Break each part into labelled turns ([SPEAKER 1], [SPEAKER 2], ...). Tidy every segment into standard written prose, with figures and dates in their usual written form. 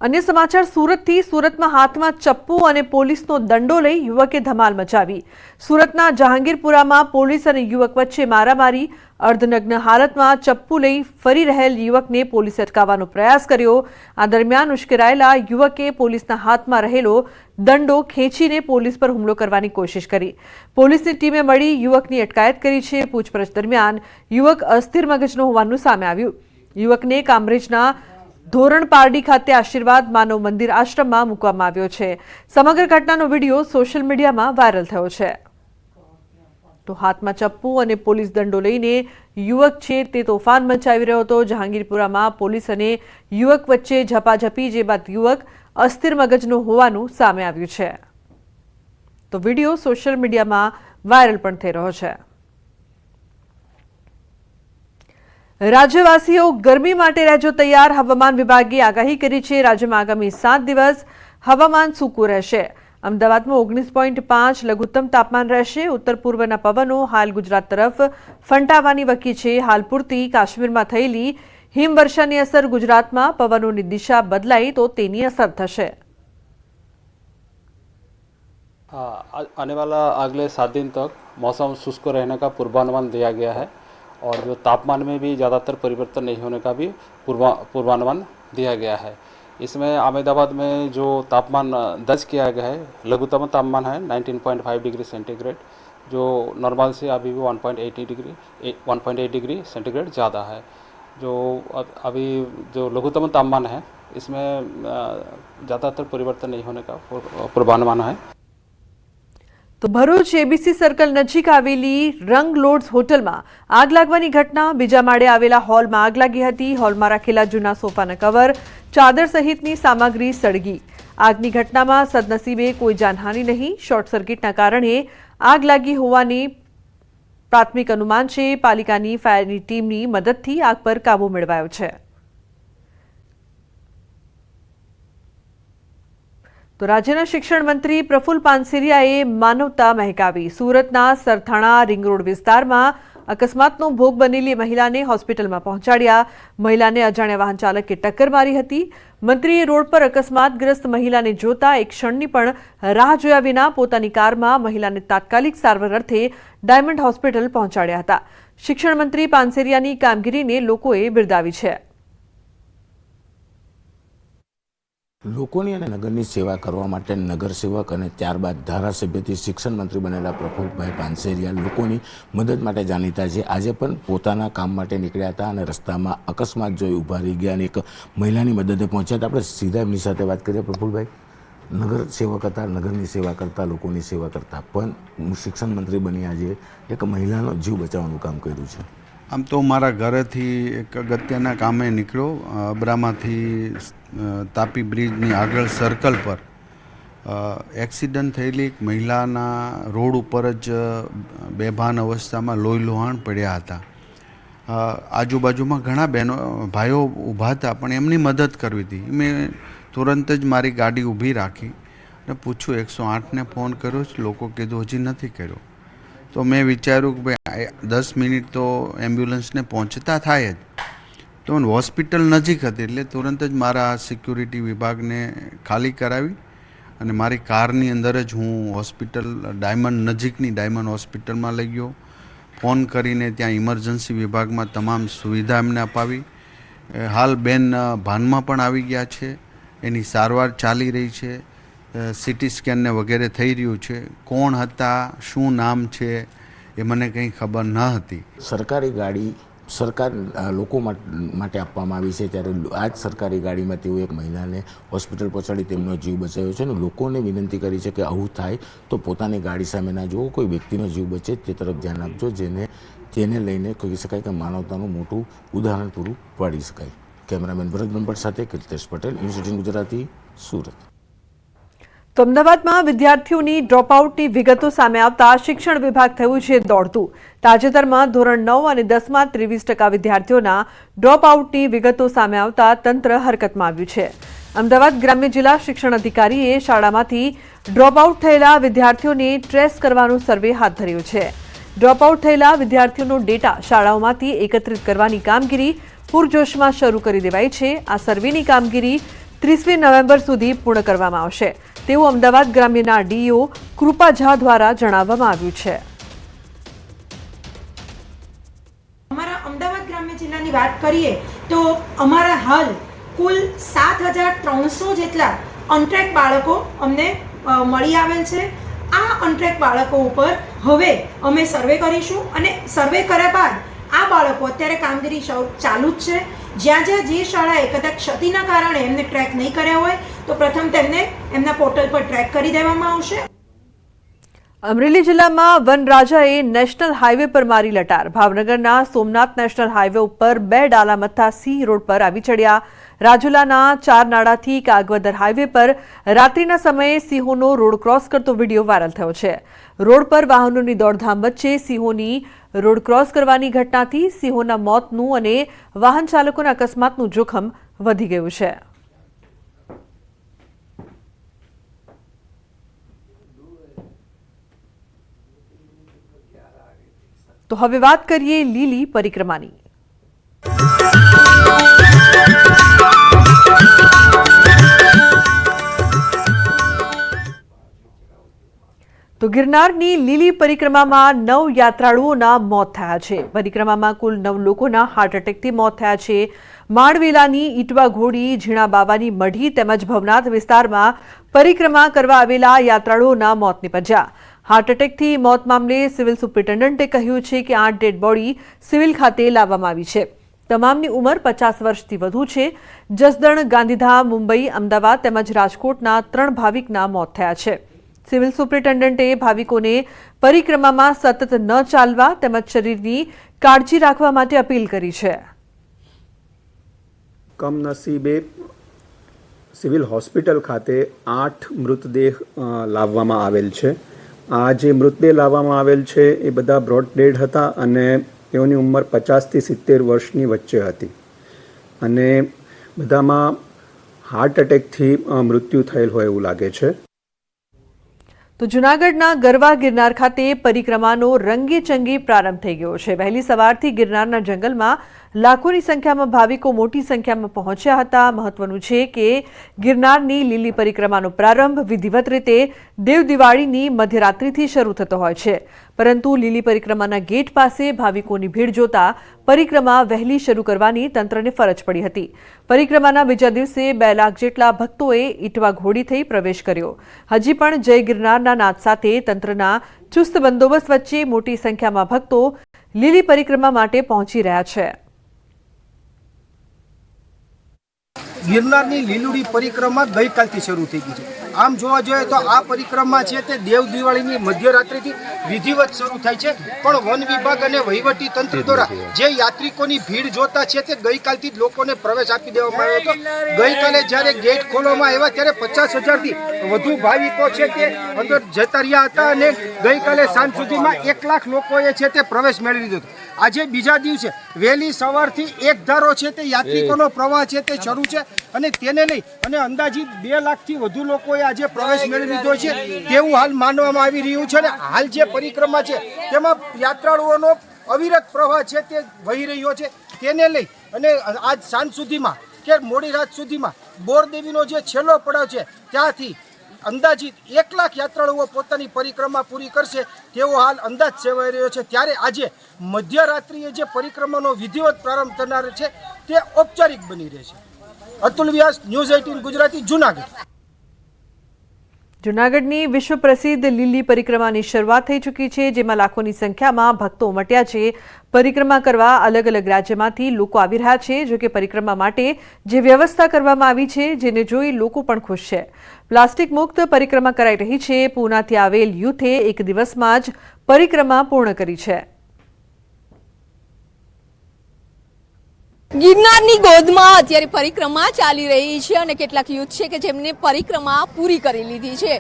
[SPEAKER 1] अन्य समाचार सूरत में हाथ में चप्पू और पोलीसनो दंडो लई युवके धमाल मचावी। सूरतना जहांगीरपुरा में पोलीस और युवक वच्चे मारामारी। अर्धनग्न हालत में चप्पू लई फरी रहेल युवक ने पोलीसे अटकावવાનો प्रयास कर्यो। आ दरमियान उश्केरायेला युवके पोलीसना हाथ में रहेलो दंडो खेंचीने पोलीस पर हुमलो करवानी कोशिश करी। पोलीसनी टीमे मळी युवकनी अटकायत करी छे। पूछपरछ दरमियान युवक अस्थिर मगजनो होવાનું સામે આવ્યું। युवकने कामरेजना ધોરણ પારડી ખાતે આશીર્વાદ માનવ મંદિર આશ્રમમાં મૂકવામાં આવ્યો છે। સમગ્ર ઘટનાનો વિડીયો સોશિયલ મીડિયામાં વાયરલ થયો છે। તો હાથમાં ચપ્પુ અને પોલીસ દંડો લઈને યુવક છે તે તોફાન મચાવી રહ્યો હતો। જહાંગીરપુરામાં પોલીસ અને યુવક વચ્ચે ઝપાઝપી જે બાદ યુવક અસ્થિર મગજનો હોવાનું સામે આવ્યું છે। તો વિડીયો સોશિયલ મીડિયામાં વાયરલ પણ થઈ રહ્યો છે। राज्यवासीओ गर्मी माटे रहेजो तैयार। हवामान विभागे आगाही करी छे। राज्य में आगामी 7 दिवस हवामान सूकू रहेशे। अमदावाद में 19.5 लघुत्तम तापमान रहेशे। उत्तर पूर्वना पवनो हाल गुजरात तरफ फंटावानी वकी छे। हाल पूरती काश्मीर में थयेली हिमवर्षानी असर गुजरात में पवनोनी दिशा बदलाई तो तेनी असर थशे।
[SPEAKER 2] आने वाला अगले 7 दिन तक मौसम शुष्क रहने का पूर्वानुमान दिया गया है और जो तापमान में भी ज़्यादातर परिवर्तन नहीं होने का भी पूर्वानुमान दिया गया है। इसमें अहमदाबाद में जो तापमान दर्ज किया गया है लघुत्तम तापमान है 19.5 डिग्री सेंटीग्रेड, जो नॉर्मल से अभी भी 1.8 डिग्री सेंटीग्रेड ज़्यादा है। जो अभी जो लघुत्तम तापमान है इसमें ज़्यादातर परिवर्तन नहीं होने का पूर्वानुमान है।
[SPEAKER 1] तो भरूच एबीसी सर्कल नजीक आवेली रंग लॉर्ड्स होटल में आग लागवानी घटना। बीजा माळे आवेला हॉल में आग लागी हती। हॉल में राखेला जूना सोफाना कवर, चादर सहितनी सामग्री सळगी। आगनी घटना में सदनसीबे कोई जानहानि नहीं। शॉर्ट सर्किटना कारणे आग लागी होवानी प्राथमिक अनुमान छे। पालिकानी फायरनी टीमनी मददथी आग पर काबू मेळवायो छे। तो राज्यना शिक्षण मंत्री प्रफुल्ल पानसेरियाए मानवता महकावी। सूरतना सरथाणा रिंग रोड विस्तार में अकस्मातनो भोग बनेली महिला ने होस्पिटल में पहोंचाड्या। महिला ने अजाण्या वाहन चालके टक्कर मारी हती। मंत्रीए रोड पर अकस्मातग्रस्त महिला ने जोता एक क्षणनी पण राह जोया विना पोतानी कार में महिला ने तात्कालिक सारवार अर्थे डायमंड होस्पिटल पहोंचाड्या हता। शिक्षण मंत्री पानसेरियानी कामगीरीने लोकोए बिरदावी छे।
[SPEAKER 3] लोकोनी અને નગરની સેવા કરવા માટે નગર સેવક અને ત્યારબાદ ધારાસભ્યથી શિક્ષણ મંત્રી બનેલા પ્રફુલ્લભાઈ પાનસેરિયા લોકોની મદદ માટે જાણીતા છે। આજે પણ પોતાના કામ માટે નીકળ્યા હતા અને રસ્તામાં અકસ્માત જોઈ ઊભા રહી ગયા અને એક મહિલાની મદદે પહોંચ્યા હતા। આપણે સીધા એમની સાથે વાત કરીએ। પ્રફુલ્લભાઈ, નગર સેવક હતા, નગરની સેવા કરતા, લોકોની સેવા કરતા, પણ શિક્ષણ મંત્રી બની આજે એક મહિલાનો જીવ બચાવવાનું કામ કર્યું છે।
[SPEAKER 4] આમ તો મારા ઘરેથી એક અગત્યના કામે નીકળ્યો। અબ્રામાંથી તાપી બ્રિજની આગળ સર્કલ પર એક્સિડન્ટ થયેલી એક મહિલાના રોડ ઉપર જ બેભાન અવસ્થામાં લોહીલુહાણ પડ્યા હતા। આજુબાજુમાં ઘણા બહેનો ભાઈઓ ઊભા હતા પણ એમની મદદ કરવી હતી। મેં તુરંત જ મારી ગાડી ઊભી રાખી અને પૂછ્યું 108ને ફોન કર્યો છે? લોકો કીધું હજી નથી કર્યો। तो मैं विचारूँ कि भाई 10 मिनिट तो एम्ब्युलन्स ने पहुँचता थाय ज। तो हॉस्पिटल नजीक थी એટલે तुरंत ज मारा सिक्योरिटी विभाग ने खाली करावी અને મારી કારની અંદર જ હું હોસ્પિટલ ડાયમંડ નજીકની ડાયમંડ હોસ્પિટલમાં લઈ ગયો। ફોન કરીને ત્યાં ઇમરજન્સી વિભાગમાં તમામ સુવિધા એમને અપાવી। હાલ બેન ભાનમાં પણ આવી ગયા છે, એની સારવાર ચાલી રહી છે। सीटी स्केन ने वगैरह थई रह्यु छे। कोण हता, शुं नाम छे ए मने कंई खबर न हती।
[SPEAKER 3] सरकारी गाड़ी सरकार लोको माटे आपवामां आवी छे त्यारे आज सरकारी गाड़ी में तेओ एक महिला ने होस्पिटल पहोंचाडी तेमनो जीव बचाव्यो छे। लोकोने विनंती करी छे कि आवुं थाय तो पोतानी गाड़ी सामे ना जोवो, कोई व्यक्तिनो जीव बचे ते तरफ ध्यान आपजो, जेने लईने कही शकाय कि मानवतानुं मोटुं उदाहरण पूरुं पाडी शकाय। केमेरामेन भरत ब्रह्मभट्ट साथे कीर्तेश पटेल, न्यूज़ 18 गुजराती, सूरत।
[SPEAKER 1] तो अमदावाद में विद्यार्थीओनी ड्रॉपआउटनी विगतो सामे आवता शिक्षण विभाग थयुं छे दौड़तुं। ताजेतरमां धोरण 9 અને 10 માં 23% विद्यार्थीओना ड्रॉपआउटनी विगतो सामे आवता तंत्र हरकतमां આવ્યું છે। अमदावाद ग्राम्य जिला शिक्षण अधिकारीए शाळामांथी ड्रॉपआउट थयेला विद्यार्थीओने ट्रेस करवानो सर्वे हाथ धर्यो छे। ड्रॉपआउट थयेला विद्यार्थीओनो डेटा शाळाओमांथी एकत्रित करवानी कामगीरी પૂરજોશમાં શરૂ કરી દેવાઈ છે। આ સર્વેની કામગીરી 30મી નવેમ્બર સુધી પૂર્ણ કરવામાં આવશે તેવું અમદાવાદ ગ્રામ્યના ડીઓ કૃપા ઝા દ્વારા જણાવવામાં આવ્યું છે.
[SPEAKER 5] અમારા અમદાવાદ ગ્રામ્ય જિલ્લાની વાત કરીએ તો અમારા હાલ કુલ 7,300 જેટલા અનટ્રેક બાળકો અમને મળી આવેલ છે. આ અનટ્રેક બાળકો ઉપર હવે અમે સર્વે કરીશું અને સર્વે કર્યા બાદ આ બાળકો અત્યારે કામગીરી ચાલુ જ છે. જ્યાં જ્યાં જે શાળાએ કદાચ ક્ષતિના કારણે એમને ટ્રેક નહીં કર્યા હોય તો પ્રથમ તેમને એમના પોર્ટલ પર ટ્રેક કરી દેવામાં આવશે.
[SPEAKER 1] અમરેલી જિલ્લામાં વનરાજાએ નેશનલ હાઈવે પર મારી લટાર. ભાવનગરના સોમનાથ નેશનલ હાઈવે ઉપર 2 ડાલામથ્થા સિંહ રોડ પર આવી ચડ્યા. રાજુલાના 4 નાડાથી કાગવદર હાઈવે પર રાત્રિના સમયે સિંહોનો રોડ ક્રોસ કરતો વિડીયો વાયરલ થયો છે. રોડ પર વાહનોની દોડધામ વચ્ચે સિંહોની રોડ ક્રોસ કરવાની ઘટનાથી સિંહોના મોતનું અને વાહન ચાલકોના અકસ્માતનું જોખમ વધી ગયું છે. તો હવે વાત કરીએ લીલી પરિક્રમાની. તો ગિરનારની લીલી પરિક્રમામાં 9 યાત્રાળુઓના મોત થયા છે. પરિક્રમામાં કુલ 9 લોકોના હાર્ટ એટેકથી મોત થયા છે. માળવેલાની ઈટવા ઘોડી, ઝીણા બાવાની મઢી તેમજ ભવનાથ વિસ્તારમાં પરિક્રમા કરવા આવેલા યાત્રાળુઓના મોત નીપજ્યા. હાર્ટ એટેકથી મોત મામલે સિવિલ સુપ્રિન્ટેન્ડન્ટે કહ્યું છે કે 8 ડેડ બોડી સિવિલ ખાતે લાવવામાં આવી છે. તમામની ઉંમર 50 વર્ષથી વધુ છે. જસદણ, ગાંધીધામ, મુંબઈ, અમદાવાદ તેમજ રાજકોટના 3 ભાવિકના મોત થયા છે. સિવિલ સુપ્રિન્ટેન્ડન્ટે ભાવિકોને પરિક્રમામાં સતત ન ચાલવા તેમજ શરીરની કાળજી રાખવા માટે અપીલ કરી છે.
[SPEAKER 6] કમનસીબે સિવિલ હોસ્પિટલ ખાતે 8 મૃતદેહ લાવવામાં આવેલ છે. આ જે મૃતદેહ લાવવામાં આવેલ છે એ બધા બ્રોડ ડેડ હતા અને તેઓની ઉંમર 50 થી 70 વર્ષની વચ્ચે હતી અને બધામાં હાર્ટ એટેકથી મૃત્યુ થયેલ હોય એવું લાગે છે.
[SPEAKER 1] તો જૂનાગઢના ગરવા ગિરનાર ખાતે પરિક્રમાનો રંગેચંગે પ્રારંભ થઈ ગયો છે. વહેલી સવારથી ગિરનારના જંગલમાં લાખોની સંખ્યામાં ભાવિકો મોટી સંખ્યામાં પહોંચ્યા હતા. મહત્વનું છે કે ગિરનારની લીલી પરિક્રમાનો પ્રારંભ વિધિવત રીતે દેવ દિવાળીની મધ્યરાત્રિથી શરૂ થતો હોય છે. પરંતુ લીલી પરિક્રમાના ગેટ પાસે ભાવિકોની ભીડ જોતા પરિક્રમા વહેલી શરૂ કરવાની તંત્રને ફરજ પડી હતી. પરિક્રમાના બીજા દિવસે 2 લાખ જેટલા ભક્તોએ ઈટવા ઘોડી થઈ પ્રવેશ કર્યો. હજી પણ જય ગિરનારના નાદ સાથે તંત્રના ચુસ્ત બંદોબસ્ત વચ્ચે મોટી સંખ્યામાં ભક્તો લીલી પરિક્રમા માટે પહોંચી રહ્યા છે.
[SPEAKER 7] ગિરનારની લીલુડી પરિક્રમા ગઈકાલથી શરૂ થઈ ગઈ છે. આમ જોવા જોઈએ તો આ પરિક્રમા છે તે દેવ દિવાળીની મધ્યરાત્રિથી વિધિવત શરૂ થાય છે. પણ વન વિભાગ અને વહીવટી તંત્ર દ્વારા જે યાત્રિકોની ભીડ જોતા છે તે ગઈકાલથી જ લોકોને પ્રવેશ આપી દેવામાં આવ્યો હતો. ગઈકાલે જ્યારે ગેટ ખોલવામાં આવ્યા ત્યારે 50,000થી વધુ ભાવિકો છે તે અંદર જતા રહ્યા હતા અને ગઈકાલે સાંજ સુધીમાં 1 લાખ લોકોએ છે તે પ્રવેશ મેળવી લીધો હતો. આજે બીજા દિવસે વહેલી સવારથી એક ધારો છે તે યાત્રિકોનો પ્રવાહ છે તે શરૂ છે અને તેને લઈ અને અંદાજિત 2 લાખથી વધુ લોકોએ આજે પ્રવેશ મેળવી લીધો છે તેવું હાલ માનવામાં આવી રહ્યું છે. અને હાલ જે પરિક્રમા છે તેમાં યાત્રાળુઓનો અવિરત પ્રવાહ છે તે વહી રહ્યો છે. તેને લઈ અને આજ સાંજ સુધીમાં કે મોડી રાત સુધીમાં બોરદેવીનો જે છેલ્લો પડાવ છે ત્યાંથી અંદાજિત 1 લાખ યાત્રાળુઓ પોતાની પરિક્રમા પૂરી કરશે તેવો હાલ અંદાજ સેવાઈ રહ્યો છે. ત્યારે આજે મધ્યરાત્રિએ જે પરિક્રમાનો વિધિવત પ્રારંભ થનાર છે તે ઔપચારિક બની રહેશે. અતુલ વ્યાસ, ન્યૂઝ 18 ગુજરાતી, જૂનાગઢ.
[SPEAKER 1] જૂનાગઢની વિશ્વ પ્રસિદ્ધ લીલી પરિક્રમાની શરૂઆત થઈ ચૂકી છે, જેમાં લાખોની સંખ્યામાં ભક્તો ઉમટ્યા છે. પરિક્રમા કરવા અલગ અલગ રાજ્યમાંથી લોકો આવી રહ્યા છે. જોકે પરિક્રમા માટે જે વ્યવસ્થા કરવામાં આવી છે જેને જોઈ લોકો પણ ખુશ છે. પ્લાસ્ટિક મુક્ત પરિક્રમા કરાઈ રહી છે. પૂનાથી આવેલ યુથે 1 દિવસમાં જ પરિક્રમા પૂર્ણ કરી છે.
[SPEAKER 8] ગિરનારની ગોદમાં અત્યારે પરિક્રમા ચાલી રહી છે અને કેટલાક યુથ છે કે જેમને પરિક્રમા પૂરી કરી લીધી છે.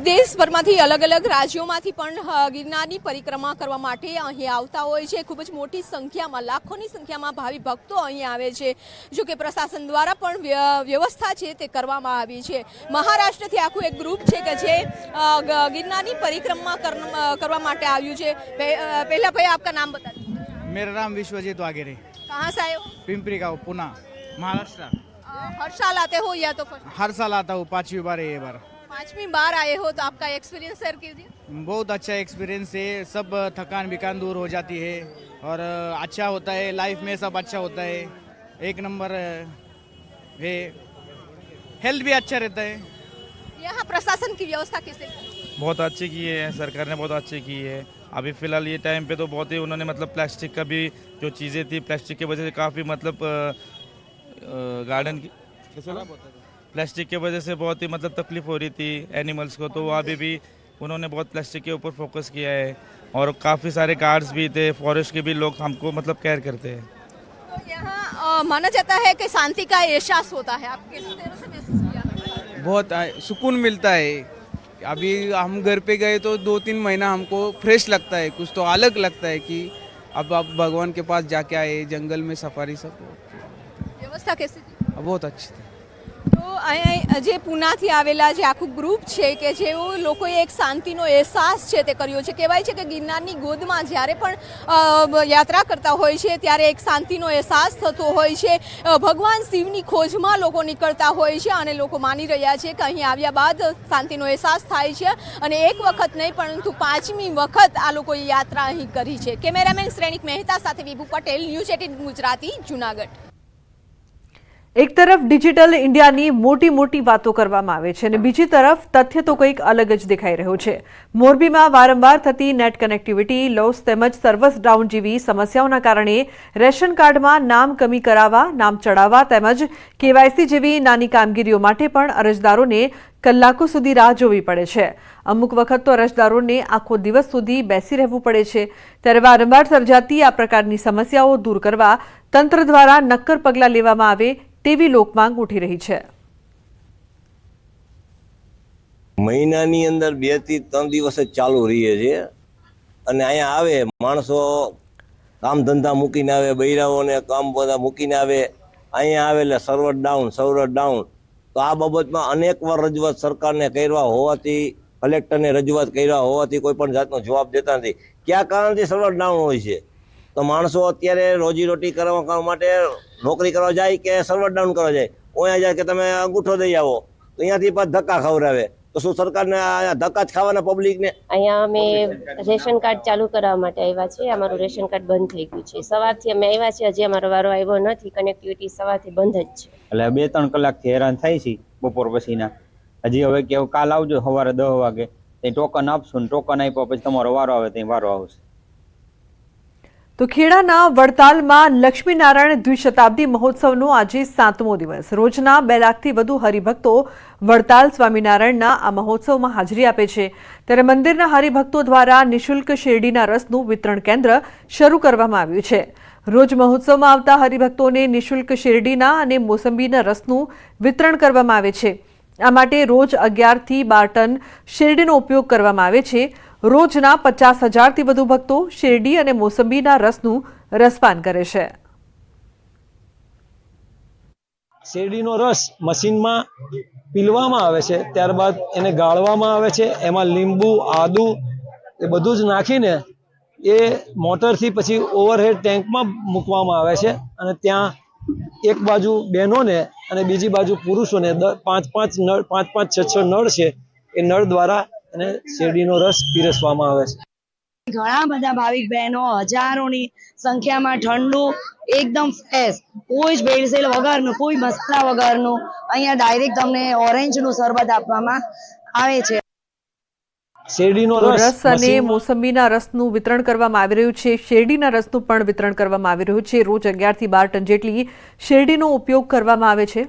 [SPEAKER 8] દેશભરમાંથી અલગ અલગ રાજ્યોમાંથી પણ ગિરનારની પરિક્રમા કરવા માટે અહીં આવતા હોય છે. ખૂબ જ મોટી સંખ્યામાં, લાખોની સંખ્યામાં ભાવિ ભક્તો અહીં આવે છે. જો કે પ્રશાસન દ્વારા પણ વ્યવસ્થા છે તે કરવામાં આવી છે. મહારાષ્ટ્રથી આખું એક ગ્રુપ છે કે જે ગિરનારની પરિક્રમા કરવા માટે આવ્યું છે. પહેલા ભાઈ આપકા નામ બતા.
[SPEAKER 9] मेरा नाम विश्वजीत वाघेरे.
[SPEAKER 8] कहाँ से आए हो?
[SPEAKER 9] पिंपरी गाँव, पुणे, महाराष्ट्र.
[SPEAKER 8] हर साल आते हो या तो first?
[SPEAKER 9] हर साल आता हूँ, 5वीं बार है ये बार।
[SPEAKER 8] 5वीं बार आए हो तो आपका एक्सपीरियंस शेयर कीजिए।
[SPEAKER 9] बहुत अच्छा एक्सपीरियंस है, सब थकान बिकान दूर हो जाती है और अच्छा होता है, लाइफ में सब अच्छा होता है, एक नंबर है, हेल्थ भी अच्छा रहता है।
[SPEAKER 8] यहाँ प्रशासन की व्यवस्था कैसे?
[SPEAKER 10] बहुत अच्छी की है, सरकार ने बहुत अच्छी की है। अभी फ़िलहाल ये टाइम पे तो बहुत ही उन्होंने मतलब प्लास्टिक का भी जो चीज़ें थी, प्लास्टिक की वजह से काफ़ी मतलब गार्डन की प्लास्टिक की वजह से बहुत ही मतलब तकलीफ हो रही थी एनिमल्स को, तो वहाँ भी उन्होंने बहुत प्लास्टिक के ऊपर फोकस किया है और काफ़ी सारे गार्ड्स भी थे, फॉरेस्ट के भी लोग हमको मतलब केयर करते हैं।
[SPEAKER 8] तो यहाँ माना जाता है कि शांति का एहसास होता है, आप किस तरह से महसूस किया?
[SPEAKER 11] बहुत सुकून मिलता है। अभी हम घर पे गए तो 2-3 महीना हमको फ्रेश लगता है, कुछ तो अलग लगता है कि अब आप भगवान के पास जाके आए, जंगल में सफारी सब
[SPEAKER 8] વ્યવસ્થા કેસી હતી?
[SPEAKER 11] बहुत अच्छी थी।
[SPEAKER 8] તો અહીંયા જે પૂનાથી આવેલા જે આખું ગ્રુપ છે કે જેઓ લોકોએ એક શાંતિનો અહેસાસ છે તે કર્યો છે. કહેવાય છે કે ગિરનારની ગોદમાં જ્યારે પણ યાત્રા કરતા હોય છે ત્યારે એક શાંતિનો અહેસાસ થતો હોય છે. ભગવાન શિવની ખોજમાં લોકો નીકળતા હોય છે અને લોકો માની રહ્યા છે કે અહીં આવ્યા બાદ શાંતિનો અહેસાસ થાય છે અને એક વખત નહીં પરંતુ 5મી વખત આ લોકોએ યાત્રા અહીં કરી છે. કેમેરામેન શ્રેણિક મહેતા સાથે વિભુ પટેલ, ન્યૂઝ 18 ગુજરાતી, જૂનાગઢ.
[SPEAKER 1] એક તરફ ડિજિટલ ઇન્ડિયાની મોટી મોટી વાતો કરવામાં આવે છે અને બીજી તરફ તથ્ય તો કંઈક અલગ જ દેખાઈ રહ્યું છે. મોરબીમાં વારંવાર થતી નેટ કનેક્ટિવિટી લોસ તેમજ સર્વર્સ ડાઉન જેવી સમસ્યાઓના કારણે રેશન કાર્ડમાં નામ કમી કરાવવા, નામ ચડાવવા તેમજ કેવાયસી જેવી નાની કામગીરીઓ માટે પણ અરજદારોને કલાકો સુધી રાહ જોવી પડે છે. અમુક વખત તો અરજદારોને આખો દિવસ સુધી બેસી રહેવું પડે છે. ત્યારે વારંવાર સર્જાતી આ પ્રકારની સમસ્યાઓ દૂર કરવા તંત્ર દ્વારા નક્કર પગલાં લેવામાં આવે તેવી લોકમાંગ ઉઠી રહી છે.
[SPEAKER 12] મહિનાની અંદર 2 થી 3 દિવસ જ ચાલુ રહીએ છે અને અહીંયા આવે માણસો કામ ધંધા મૂકીને આવે, બૈરાઓને કામ બધા મૂકીને આવે, અહીંયા આવે એટલે સર્વર ડાઉન. તો આ બાબતમાં અનેક વાર રજૂઆત સરકારને કર્યા હોવાથી, કલેક્ટરને રજૂઆત કર્યા હોવાથી કોઈ પણ જાતનો જવાબ દેતા નથી. કયા કારણથી સર્વર ડાઉન હોય છે? તો માણસો અત્યારે રોજીરોટી કરવા માટે નોકરી કરવા જાય કે સર્વર ડાઉન કરવા જાય, અહીંયા જાય કે તમે અંગૂઠો દઈ આવો તો અહીંયાથી પાછા ધક્કા ખવડાવે. તો શું સરકારને ધક્કા જ ખાવાના પબ્લિકને?
[SPEAKER 13] અહીંયા અમે રેશન કાર્ડ ચાલુ કરવા માટે આવ્યા છીએ. અમારું રેશન કાર્ડ બંધ થઈ ગયું છે. સવારથી અમે આવ્યા છીએ, હજી અમારો વારો આવ્યો નથી. કનેક્ટિવિટી સવારથી બંધ જ છે.
[SPEAKER 14] એટલે 2-3 કલાકથી હેરાન થાય છે બપોર પછીના. હજી હવે કે કાલ આવજો સવારે 10 વાગે, ત્યાં ટોકન આપશું ને ટોકન આપ્યા પછી તમારો વારો આવે ત્યાં વારો આવશે.
[SPEAKER 1] તો ખેડાના વડતાલમાં લક્ષ્મીનારાયણ દ્વિશતાબ્દી મહોત્સવનો આજે 7મો દિવસ. રોજના 2 લાખથી વધુ હરિભક્તો વડતાલ સ્વામિનારાયણના આ મહોત્સવમાં હાજરી આપે છે. ત્યારે મંદિરના હરિભક્તો દ્વારા નિઃશુલ્ક શેરડીના રસનું વિતરણ કેન્દ્ર શરૂ કરવામાં આવ્યું છે. રોજ મહોત્સવમાં આવતા હરિભક્તોને નિઃશુલ્ક શેરડીના અને મોસંબીના રસનું વિતરણ કરવામાં આવે છે. આ માટે રોજ 11 થી 12 ટન શેરડીનો ઉપયોગ કરવામાં આવે છે. રોજના 50,000થી વધુ ભક્તો શેરડી અને મોસંબીના રસનું રસપાન કરે છે.
[SPEAKER 15] શેરડીનો રસ મશીનમાં પીલવામાં આવે છે, ત્યારબાદ એને ગાળવામાં આવે છે. એમાં લીંબુ, આદુ એ બધું જ નાખીને એ મોટરથી પછી ઓવરહેડ ટેન્કમાં મૂકવામાં આવે છે અને ત્યાં એક બાજુ બહેનોને અને બીજી બાજુ પુરુષોને 5-5 નળ, 5-5, 6-6 નળ છે, એ નળ દ્વારા અને શેરડીનો રસ પીરસવામાં આવે છે.
[SPEAKER 16] ઘણા બધા ભાવિક બહેનો હજારોની સંખ્યામાં ઠંડુ એકદમ ફ્રેશ, કોઈ જ ભેળસેળ વગરનું, કોઈ મસાલા વગરનું અહીંયા ડાયરેક્ટ તમને ઓરેન્જનું શરબત આપવામાં આવે છે.
[SPEAKER 15] શેરડીનો
[SPEAKER 1] રસ અને મોસંબીના રસનું વિતરણ કરવામાં આવી રહ્યું છે. શેરડીના રસનું પણ વિતરણ કરવામાં આવી રહ્યું છે. રોજ 11 થી 12 ટન જેટલી શેરડીનો ઉપયોગ કરવામાં આવે છે.